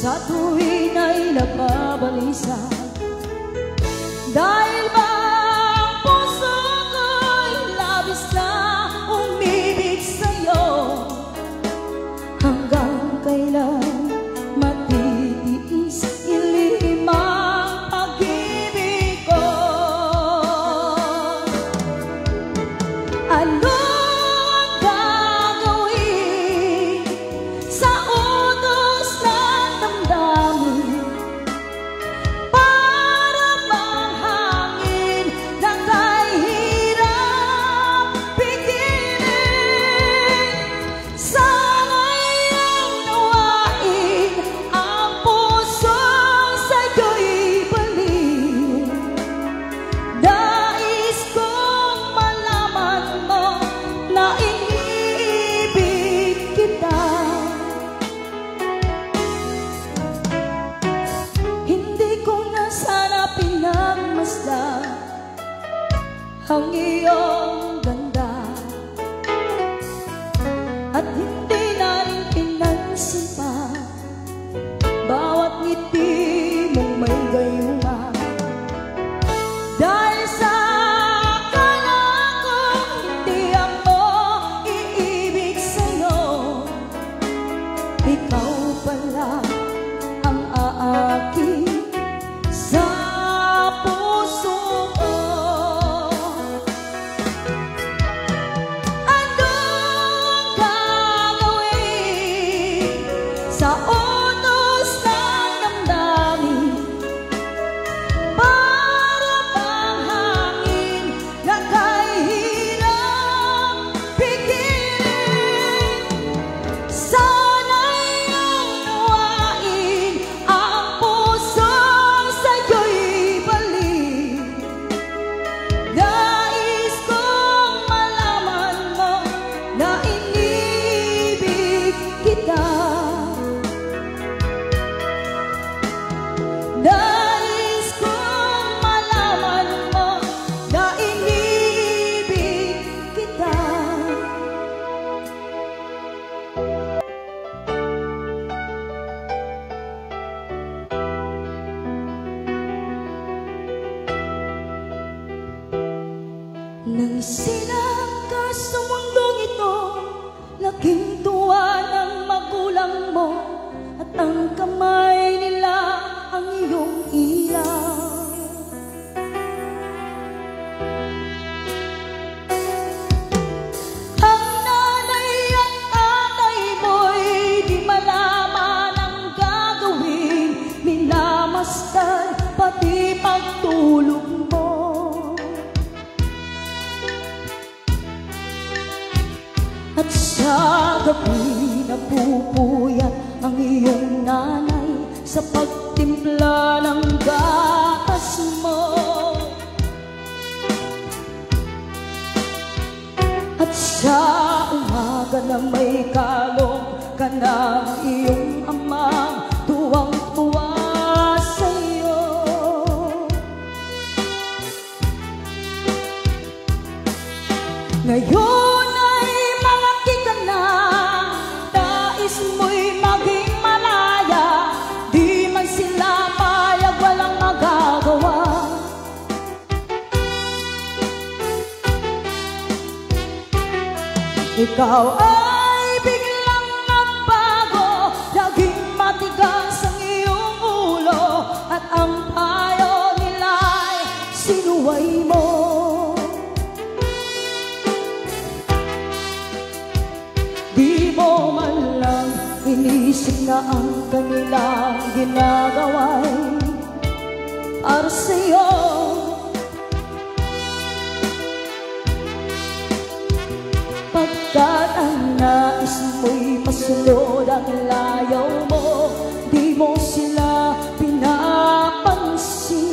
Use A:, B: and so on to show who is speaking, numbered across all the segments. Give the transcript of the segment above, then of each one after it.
A: sa tuwin ay nababalisa. Dahil ba ang puso ko'y labis na umibig sa'yo, hanggang kailan matitiis ilim ang pag-ibig ko? Ano ang gagawin sa utos ng damdamin? Para bang hangin na kahirap pigilin? Sana'y unawain ang puso sa'yo'y balik. Nais kong malaman mo na iniibig kita. Hindi ko na sana pinagmasdan ang iyong ganda, at hindi na rin pinansin pa bawat ngiti mong may gayuma. Dahil sa akala kong hindi ako iibig sa'yo, ikaw pala ang aaki sa puso ko. Ano ang gagawin sa utos ng damdamin? Para bang hangin na kahirap pigilin? Sana'y unawain ang puso sa'yo'y balik. Nais kong malaman mo na iniibig kita. Nais kong malaman mo na iniibig kita. Nang isilang ka sa mundong ito, laking tuwa ng magulang mo, at ang kamay nila ang iyong ilaw. Ang nanay at tatay mo'y di malaman ang gagawin, minamasdan pati pagtulog mo. At sa gabi napupuyat ang iyong nanay sa pagtimpla ng gatas mo. At sa umaga na may kalong ka ng iyong ama, tuwang-tuwa sa'yo. Ngayon ay malaki ka na, nais mo'y maging malaya, di man sila payag, walang magagawa. Ikaw ay biglang nagbago, laging matigas ang iyong ulo, at ang payo nila'y sinuway mo. Di mo man lang inisip na ang kanilang ginagawa'y para sa'yo. Pagkat ang nais mo'y masunod ang layaw mo, di mo sila pinapansin.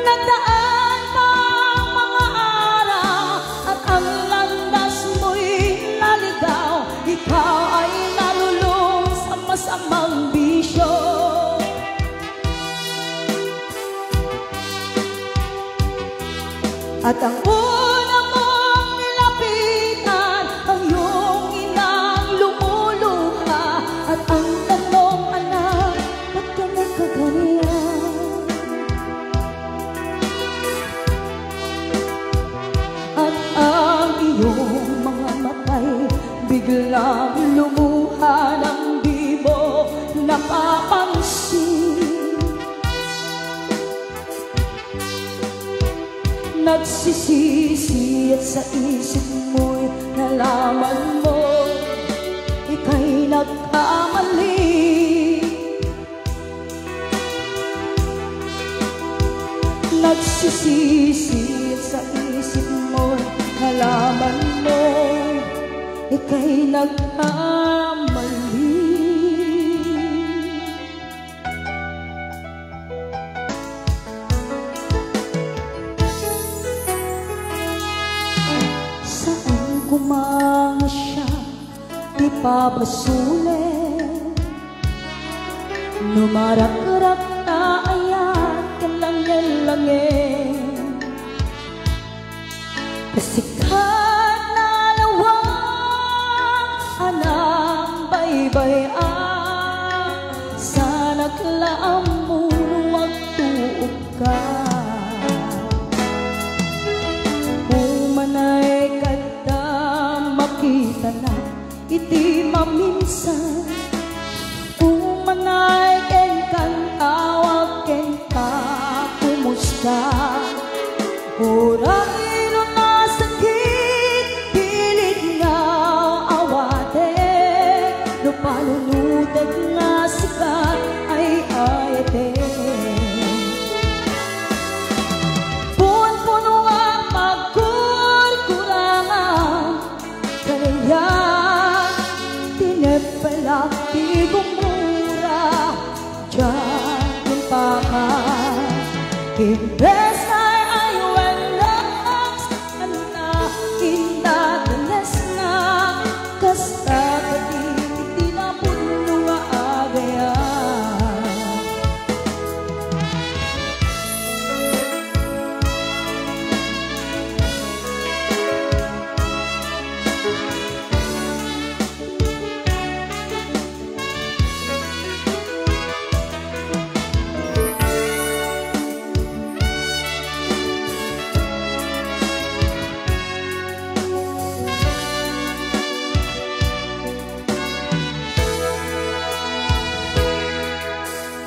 A: Nagdaan pa ang mga araw at ang landas mo'y naligaw, ikaw ay nalulung sa masamang bisyo. At ang una mong nilapit sa isip mo'y nalaman mo ika'y nagkamali. Nagsisisi sa isip mo'y nalaman mo ika'y nagkamali. Saan gumanga siya, di pa basulit, numarak-rak na ayan kalangin-langin. Kasikat na lawang anang baybayan, sa naglaang mo wag tuog ka. Umanay kada makita na iti maminsan, umanay ken kang tawag ken ka kumusta. Oray no nasakit pilit nga awate, no panunudag nga sikat ay ayate. Puno ang magkurkurangan, kaya tinepelak di gumura dyan yung paka. Imbes ay ayuan lang sana indadalas na, kasta kaditi na puno nga agayan.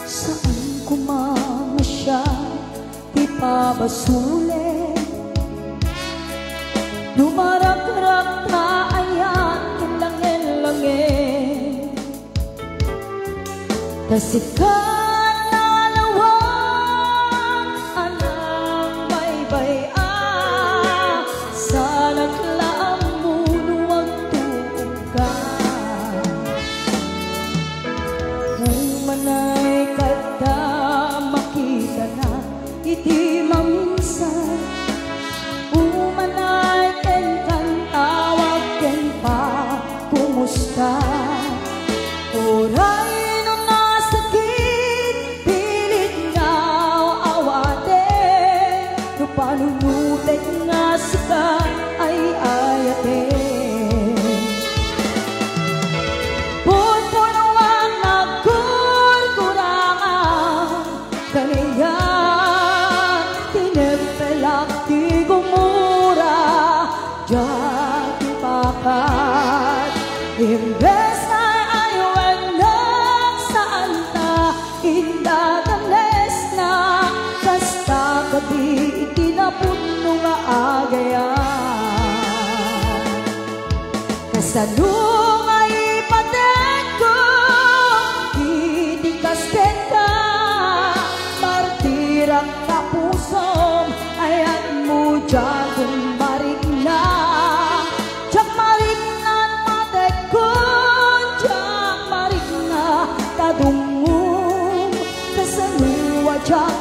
A: Saan kumama siya, di pa basulit, lumarak-rak na ayan kalangin-langin. Kasikat na lawang anang baybayan, sa naglaang mundo wag tuog ka. Umanay kada makita na iti maminsan, umanay ken kang tawag ken pa kumusta. Oray no nasakit pilit nga awate, no panunutek nga sikat ay ayate. Puno ang nagkurkurangan, kaya tinempelak di gumura dyan yung pakat. Imbes ay ayuan lang saan ta indadalas na, kasta gabi itinapuno nga agayan. Kasanung ay paten ko itikasten ka, martirang kapusom ayan mo dyan kumarik na. Diyak marik na matek ko, diyak marik na tadungong kasanuwa dyan